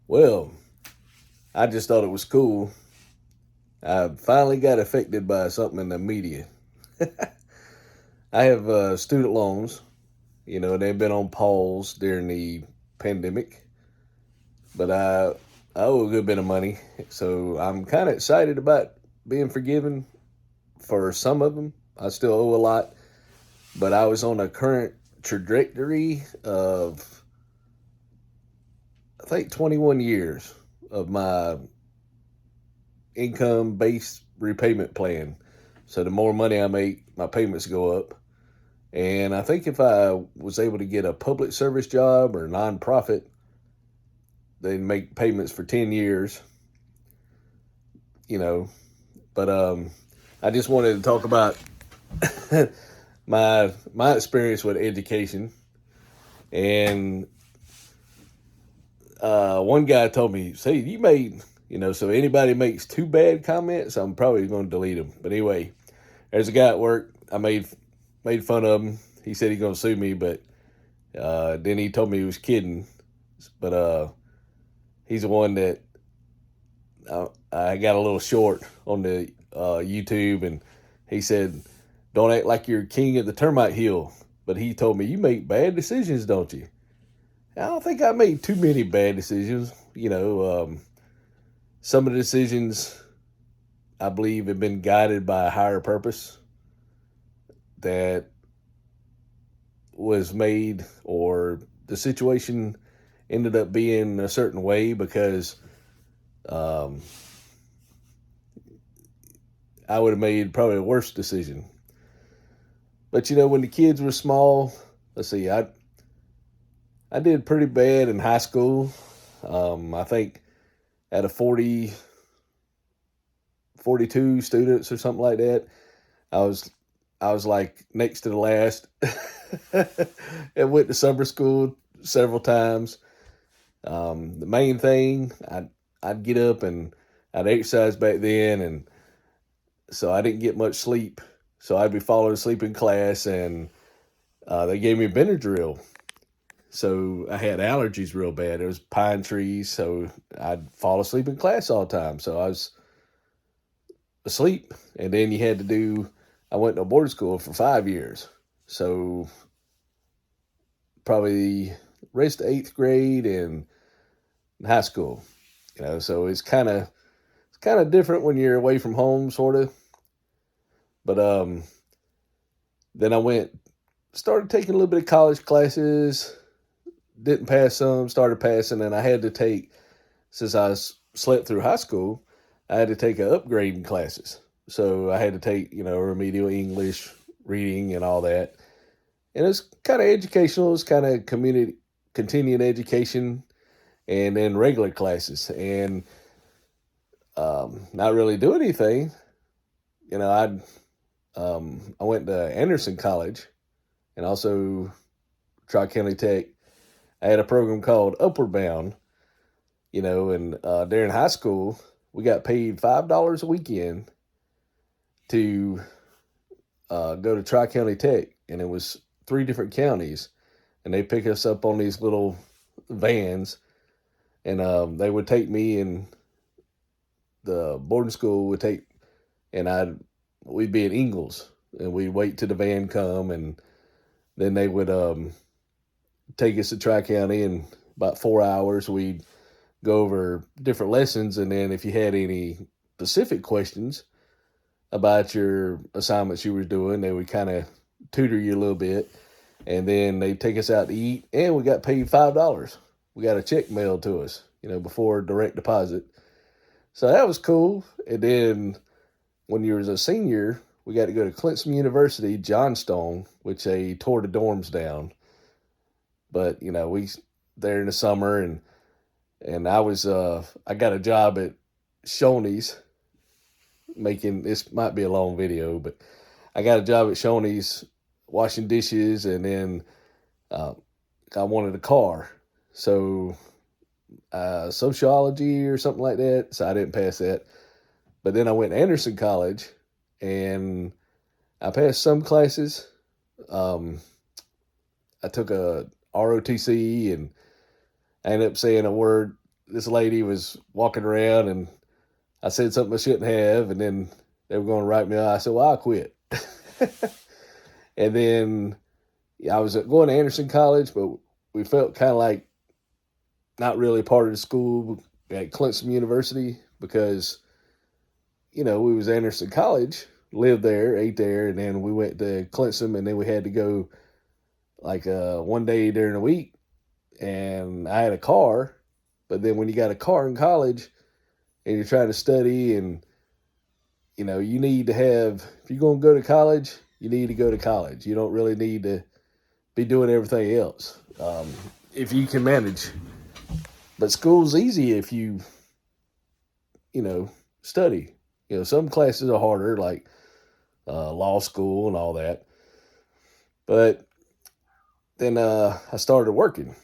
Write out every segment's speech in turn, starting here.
Well, I just thought it was cool. I finally got affected by something in the media. I have student loans. They've been on pause during the pandemic, but I owe a good bit of money. So I'm kind of excited about being forgiven for some of them. I still owe a lot, but I was on a current trajectory of, I think, 21 years of my income based repayment plan. So the more money I make, my payments go up. And I think if I was able to get a public service job or nonprofit, they'd make payments for 10 years, you know. But I just wanted to talk about my experience with education. And one guy told me, "Say you made, so anybody makes two bad comments, I'm probably going to delete them." But anyway, there's a guy at work. I made fun of him. He said he's going to sue me, but then he told me he was kidding. But he's the one that I got a little short on the YouTube, and he said, "Don't act like you're king of the termite hill." But he told me, "You make bad decisions, don't you?" I don't think I made too many bad decisions. Some of the decisions I believe have been guided by a higher purpose that was made, or the situation ended up being a certain way because um, I would have made probably a worse decision. But when the kids were small, let's see, I did pretty bad in high school. I think out of 42 students or something like that, I was I was like next to the last. And went to summer school several times. The main thing, I'd get up and I'd exercise back then, and so I didn't get much sleep. So I'd be falling asleep in class, and they gave me Benadryl. So I had allergies real bad. It was pine trees, so I'd fall asleep in class all the time. So I was asleep, and then you had to do. I went to boarding school for 5 years, so probably rest of eighth grade and high school. So it's kind of different when you're away from home, sort of. But then I started taking a little bit of college classes. Didn't pass some, started passing, and I had to take, since slept through high school, I had to take upgrading classes. So I had to take, remedial English, reading, and all that. And it's kind of educational. It's kind of community continuing education, and then regular classes, and not really do anything. I went to Anderson College and also Tri County Tech. I had a program called Upward Bound. And during high school, we got paid $5 a weekend to go to Tri County Tech, and it was three different counties, and they pick us up on these little vans, and they would take me, and the boarding school would take, and we'd be in Ingalls, and we'd wait till the van come, and then they would take us to Tri County, and about 4 hours we'd go over different lessons, and then if you had any specific questions about your assignments you were doing, they would kind of tutor you a little bit, and then they take us out to eat, and we got paid $5. We got a check mailed to us, before direct deposit. So that was cool. And then when you was a senior, we got to go to Clemson University, Johnstone, which they tore the dorms down. But we there in the summer, and I got a job at Shoney's making, this might be a long video, but I got a job at Shoney's washing dishes, and then uh, I wanted a car. So sociology or something like that. So I didn't pass that. But then I went to Anderson College, and I passed some classes. Um, I took a ROTC, and I ended up saying a word this lady was walking around, and I said something I shouldn't have, and then they were going to write me out. I said, "Well, I'll quit." And then I was going to Anderson College, but we felt kind of like not really part of the school at Clemson University because we was Anderson College, lived there, ate there, and then we went to Clemson, and then we had to go like one day during the week, and I had a car, but then when you got a car in college and you're trying to study, and you need to have, if you're going to go to college, you need to go to college. You don't really need to be doing everything else if you can manage. But school's easy if study. Some classes are harder, like law school and all that. But then I started working,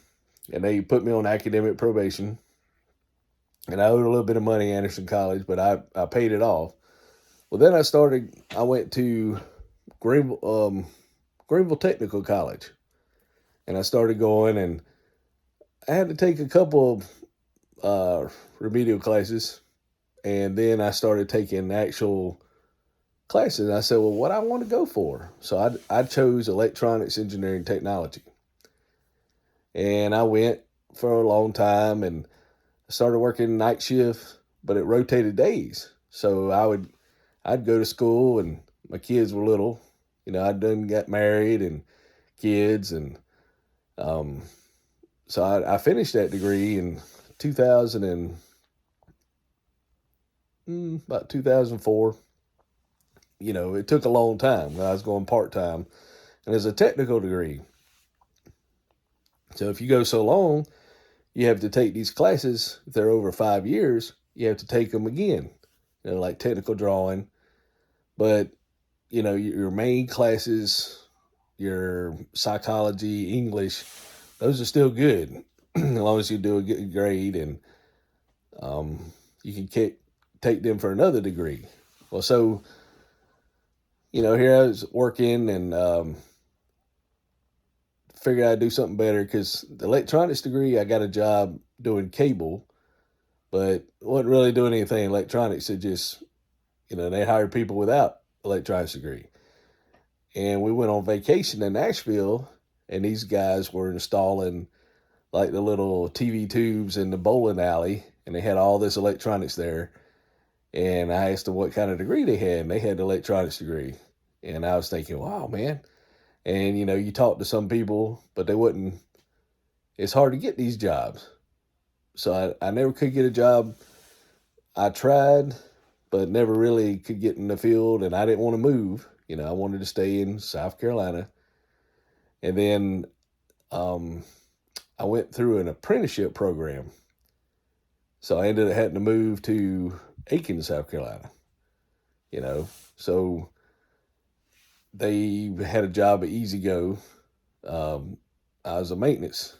and they put me on academic probation. And I owed a little bit of money at Anderson College, but I paid it off. Well, then I went to Greenville Technical College, and I started going, and I had to take a couple remedial classes, and then I started taking actual classes. And I said, well, what I want to go for? So I chose electronics engineering technology, and I went for a long time, and I started working night shift, but it rotated days. So I'd go to school, and my kids were little. I'd done got married and kids, and so I finished that degree in 2000 and about 2004. It took a long time. I was going part-time, and it's a technical degree. So if you go so long, you have to take these classes. If they're over 5 years, you have to take them again, like technical drawing. But, your main classes, your psychology, English, those are still good as long as you do a good grade, and you can take them for another degree. Well, so, here I was working, and figured I'd do something better because the electronics degree, I got a job doing cable, but wasn't really doing anything in electronics. It just, they hired people without electronics degree. And we went on vacation in Nashville, and these guys were installing like the little TV tubes in the bowling alley, and they had all this electronics there. And I asked them what kind of degree they had, and they had the electronics degree. And I was thinking, wow, man. And, you talk to some people, but it's hard to get these jobs. So I never could get a job. I tried, but never really could get in the field, and I didn't want to move. I wanted to stay in South Carolina. And then I went through an apprenticeship program. So I ended up having to move to Aiken, South Carolina. So they had a job at EasyGo. I was a maintenance,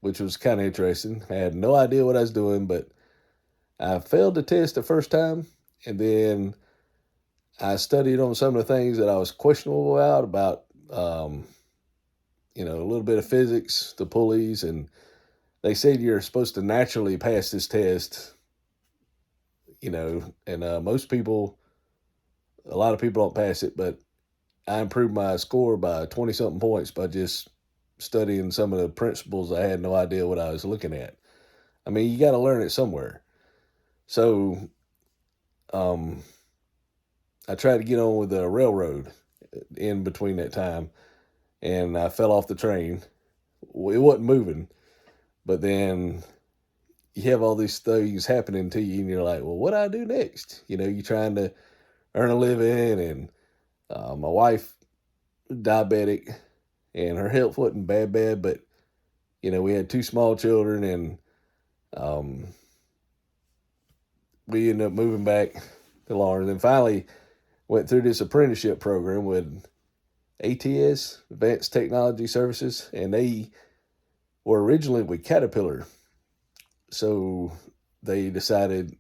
which was kind of interesting. I had no idea what I was doing, but I failed the test the first time, and then I studied on some of the things that I was questionable about a little bit of physics, the pulleys, and they said you're supposed to naturally pass this test, and a lot of people don't pass it, but I improved my score by 20-something points by just studying some of the principles. I had no idea what I was looking at. I mean, you got to learn it somewhere. So I tried to get on with the railroad in between that time, and I fell off the train. It wasn't moving, but then you have all these things happening to you, and you're like, well, what do I do next? You're trying to earn a living, and my wife, diabetic, and her health wasn't bad, but, we had 2 small children, and we ended up moving back to Lawrence, and finally went through this apprenticeship program with ATS, Advanced Technology Services, and they were originally with Caterpillar. So they decided,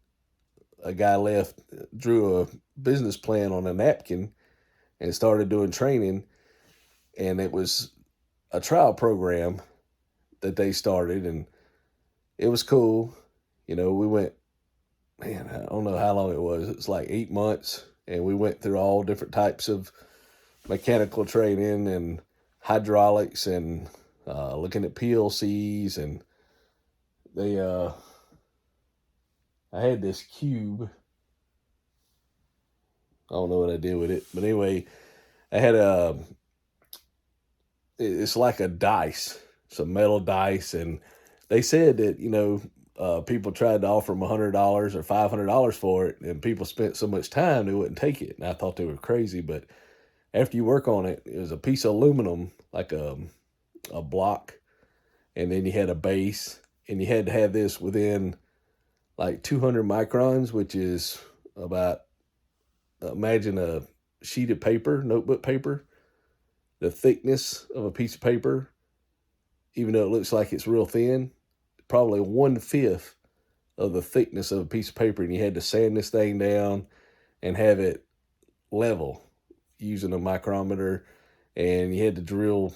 a guy left, drew a business plan on a napkin, and started doing training. And it was a trial program that they started, and it was cool. We went, man, I don't know how long it was. It's like 8 months, and we went through all different types of mechanical training and hydraulics and looking at PLCs. And they, I had this cube. I don't know what I did with it, but anyway, I had it's like a dice, some metal dice, and they said that people tried to offer them $100 or $500 for it, and people spent so much time they wouldn't take it, and I thought they were crazy. But after you work on it, it was a piece of aluminum, like a block, and then you had a base, and you had to have this within like 200 microns, which is about, imagine a sheet of paper, notebook paper, the thickness of a piece of paper, even though it looks like it's real thin, probably 1/5 of the thickness of a piece of paper. And you had to sand this thing down and have it level using a micrometer. And you had to drill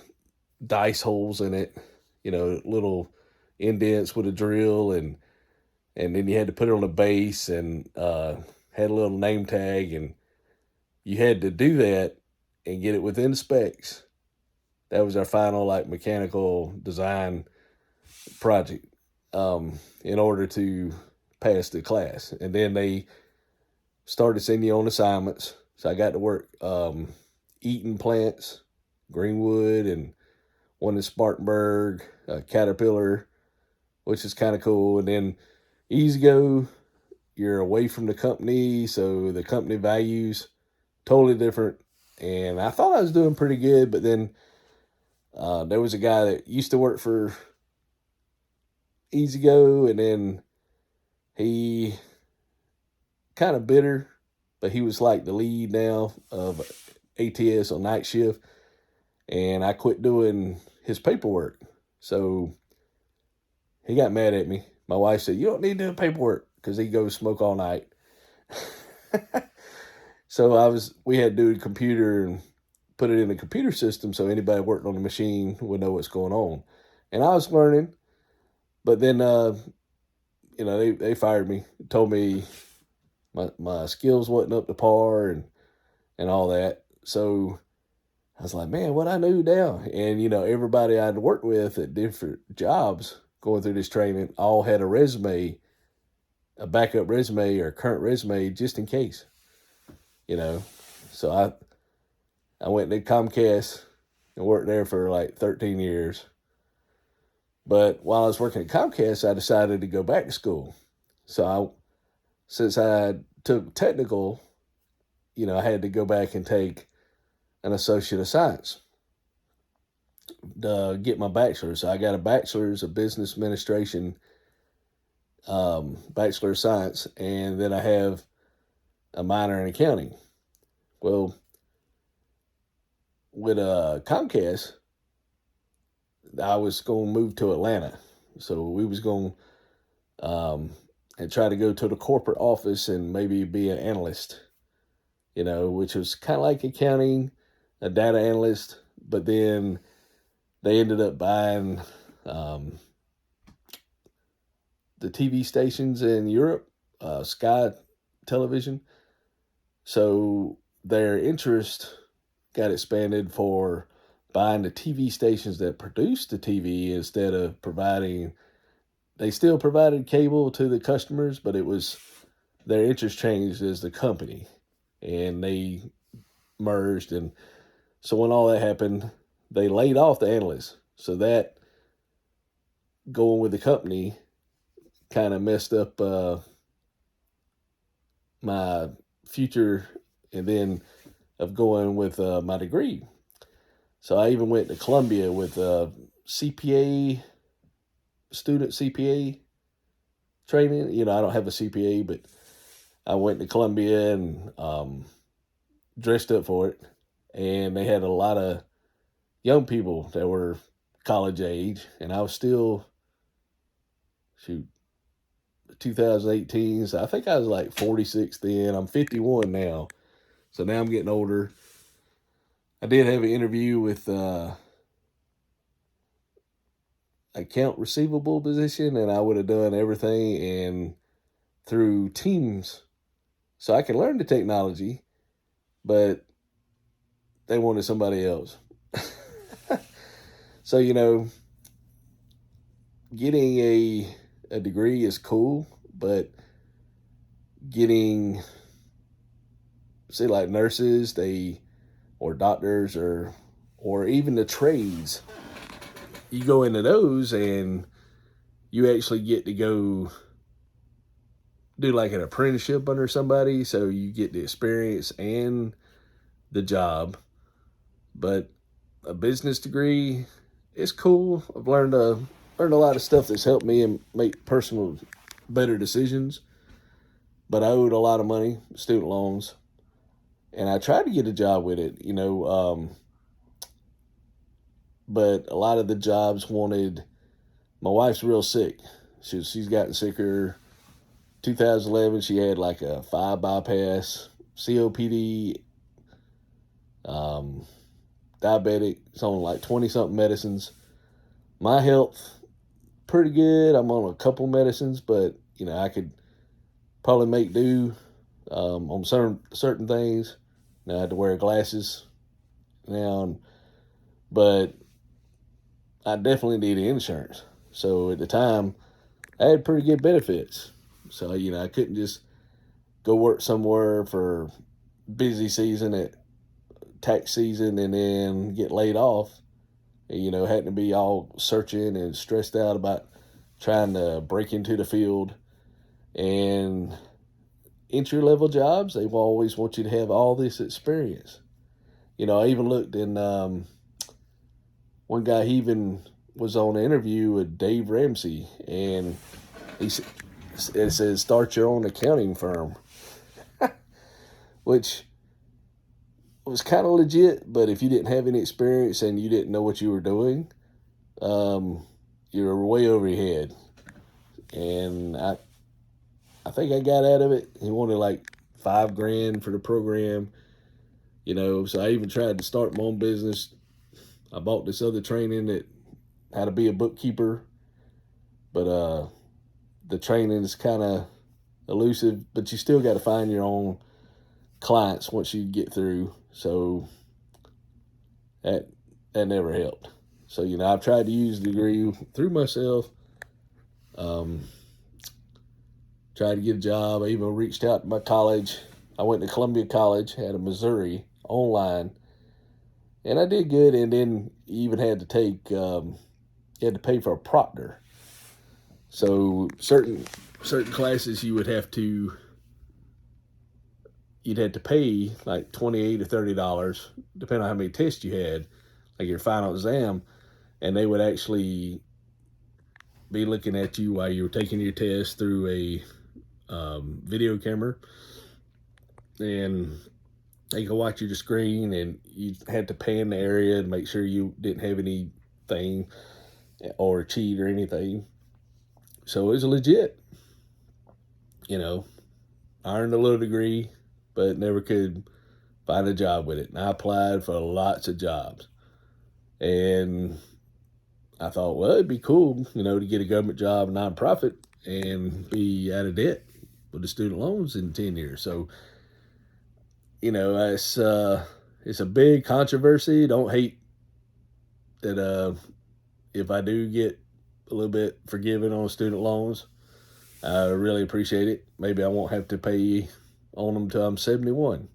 dice holes in it, little indents with a drill. And then you had to put it on a base and had a little name tag. And you had to do that and get it within specs. That was our final mechanical design project, in order to pass the class. And then they started sending you on assignments. So I got to work Eaton plants, Greenwood, and one in Spartanburg, Caterpillar, which is kind of cool. And then E-Z-GO, you're away from the company, so the company values totally different. And I thought I was doing pretty good, but then there was a guy that used to work for E-Z-GO, and then he kind of bitter, but he was like the lead now of ATS on night shift, and I quit doing his paperwork. So he got mad at me. My wife said, "You don't need to do paperwork," because he goes smoke all night. So we had to do a computer and put it in a computer system so anybody working on the machine would know what's going on. And I was learning, but then they fired me, told me my skills wasn't up to par and all that. So I was like, man, what I do now? And everybody I'd worked with at different jobs going through this training all had a resume, a backup resume or a current resume, just in case. So I went to Comcast and worked there for like 13 years. But while I was working at Comcast, I decided to go back to school. So since I took technical, I had to go back and take an Associate of Science to get my bachelor's. So I got a bachelor's of Business Administration, Bachelor of Science, and then I have a minor in accounting. Well, with Comcast, I was going to move to Atlanta. So we was going and try to go to the corporate office and maybe be an analyst, which was kind of like accounting, a data analyst. But then they ended up buying the TV stations in Europe, Sky Television. So their interest got expanded for buying the TV stations that produce the TV instead of providing. They still provided cable to the customers, but it was their interest changed as the company, and they merged. And so when all that happened, they laid off the analysts. So that going with the company kind of messed up my future, and then of going with my degree. So I even went to Columbia with CPA, student CPA training. I don't have a CPA, but I went to Columbia and dressed up for it. And they had a lot of young people that were college age, and I was still, 2018. So I think I was like 46 then. I'm 51 now. So now I'm getting older. I did have an interview with, I account receivable position, and I would have done everything and through Teams. So I can learn the technology, but they wanted somebody else. So, getting a degree is cool, but getting, say, like nurses, or doctors, or even the trades, you go into those and you actually get to go do like an apprenticeship under somebody, so you get the experience and the job. But a business degree is cool. I've learned a lot of stuff that's helped me and make personal better decisions. But I owed a lot of money, student loans, and I tried to get a job with it, but a lot of the jobs wanted. My wife's real sick. She's gotten sicker. 2011, she had like a 5 bypass, COPD, diabetic. It's on like 20 something medicines. My health, pretty good. I'm on a couple medicines, but I could probably make do on certain things. Now I had to wear glasses now, but I definitely needed insurance. So at the time, I had pretty good benefits. So I couldn't just go work somewhere for busy season at tax season and then get laid off. Had to be all searching and stressed out about trying to break into the field. And entry level jobs, they will always want you to have all this experience. I even looked in, one guy, he even was on an interview with Dave Ramsey, and it says start your own accounting firm, which was kind of legit. But if you didn't have any experience and you didn't know what you were doing, you were way over your head. And I think I got out of it. He wanted like $5,000 for the program, so I even tried to start my own business. I bought this other training that how to be a bookkeeper, but the training is kind of elusive, but you still got to find your own clients once you get through. So that never helped. So, I've tried to use the degree through myself, tried to get a job. I even reached out to my college. I went to Columbia College out of Missouri online, and I did good. And then you even had to take, you had to pay for a proctor. So certain classes you'd have to pay like $28 or $30, depending on how many tests you had, like your final exam, and they would actually be looking at you while you were taking your test through a video camera, and they could watch your screen, and you had to pan the area to make sure you didn't have anything or cheat or anything. So it was legit. I earned a little degree, but never could find a job with it. And I applied for lots of jobs. And I thought, well, it'd be cool, to get a government job, a nonprofit, and be out of debt with the student loans in 10 years. So, it's a big controversy. Don't hate that if I do get a little bit forgiven on student loans. I really appreciate it. Maybe I won't have to pay on them till I'm 71.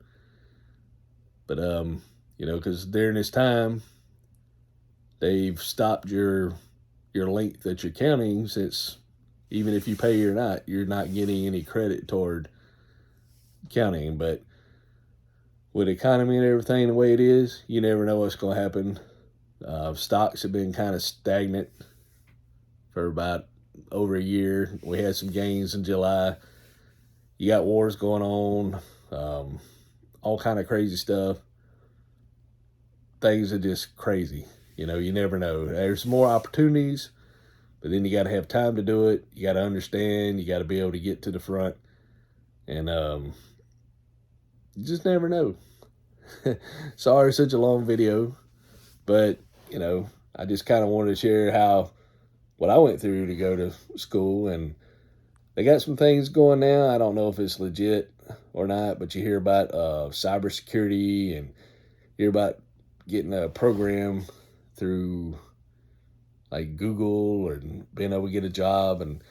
But, because during this time, they've stopped your length that you're counting, since even if you pay or not, you're not getting any credit toward counting. But with the economy and everything the way it is, you never know what's going to happen. Stocks have been kind of stagnant for about over a year. We had some gains in July. You got wars going on, all kind of crazy stuff. Things are just crazy. You never know. There's more opportunities, but then you got to have time to do it. You got to understand. You got to be able to get to the front, and you just never know. Sorry, such a long video, but I just kind of wanted to share how what I went through to go to school, and they got some things going now. I don't know if it's legit or not, but you hear about cybersecurity, and hear about getting a program through like Google, or being able to get a job. And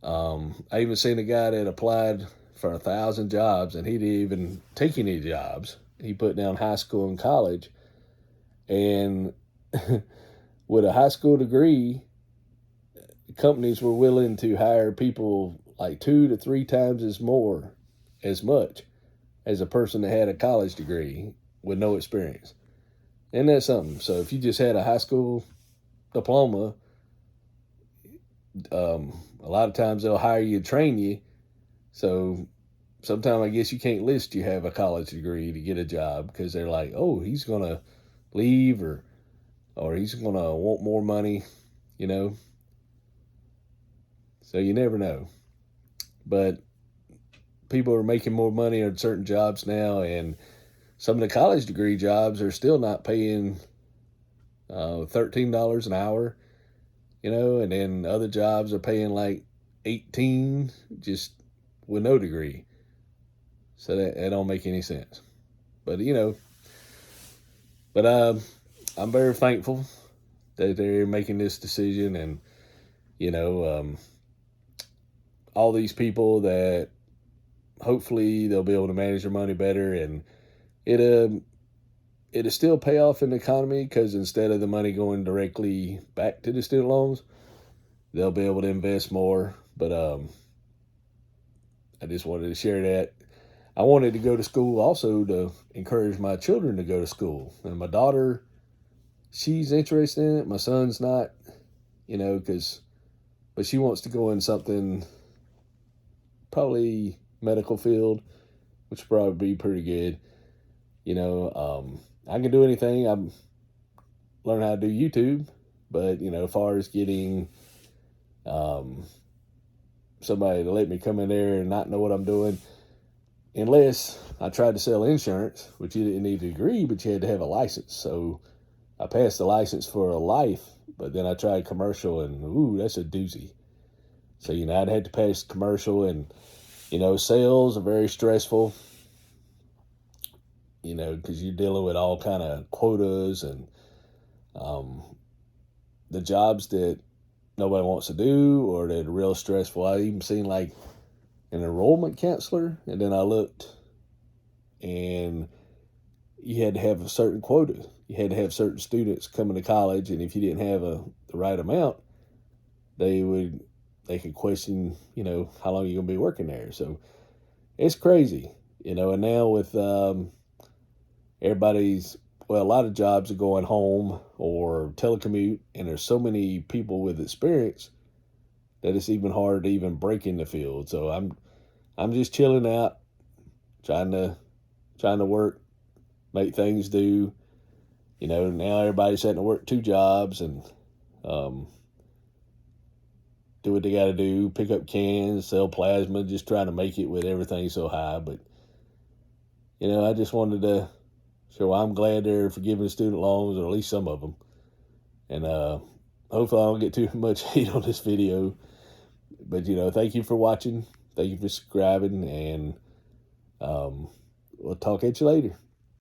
I even seen a guy that applied for 1,000 jobs, and he didn't even take any jobs. He put down high school and college, and with a high school degree, companies were willing to hire people like 2 to 3 times as much as a person that had a college degree with no experience. And that's something. So if you just had a high school diploma, a lot of times they'll hire you, train you. So sometimes I guess you can't list you have a college degree to get a job, because they're like, oh, he's gonna leave, or he's gonna want more money, you know. So you never know. But people are making more money at certain jobs now, and some of the college degree jobs are still not paying $13 an hour, you know, and then other jobs are paying like 18 just with no degree. So that don't make any sense. But I'm very thankful that they're making this decision, and you know, all these people that hopefully they'll be able to manage their money better, and it'll still pay off in the economy, because instead of the money going directly back to the student loans, they'll be able to invest more. But I just wanted to share that. I wanted to go to school also to encourage my children to go to school, and my daughter, she's interested in it. My son's not, but she wants to go in something, probably medical field, which would probably be pretty good. I can do anything. I'm learning how to do YouTube, but as far as getting somebody to let me come in there and not know what I'm doing, unless I tried to sell insurance, which you didn't need a degree, but you had to have a license. So I passed the license for a life, but then I tried commercial, and ooh, that's a doozy. So, I'd had to pass commercial, and, sales are very stressful, because you're dealing with all kind of quotas, and the jobs that nobody wants to do, or that are real stressful. I even seen like an enrollment counselor, and then I looked, and you had to have a certain quota. You had to have certain students coming to college, and if you didn't have the right amount, they could question, how long you're going to be working there. So it's crazy, and now with a lot of jobs are going home or telecommute, and there's so many people with experience that it's even hard to even break in the field. So I'm just chilling out, trying to work, make things do. Now everybody's having to work 2 jobs, and do what they got to do, pick up cans, sell plasma, just trying to make it with everything so high. But, I just wanted to show I'm glad they're forgiving the student loans, or at least some of them. And hopefully I don't get too much hate on this video. But, thank you for watching. Thank you for subscribing, and we'll talk at you later.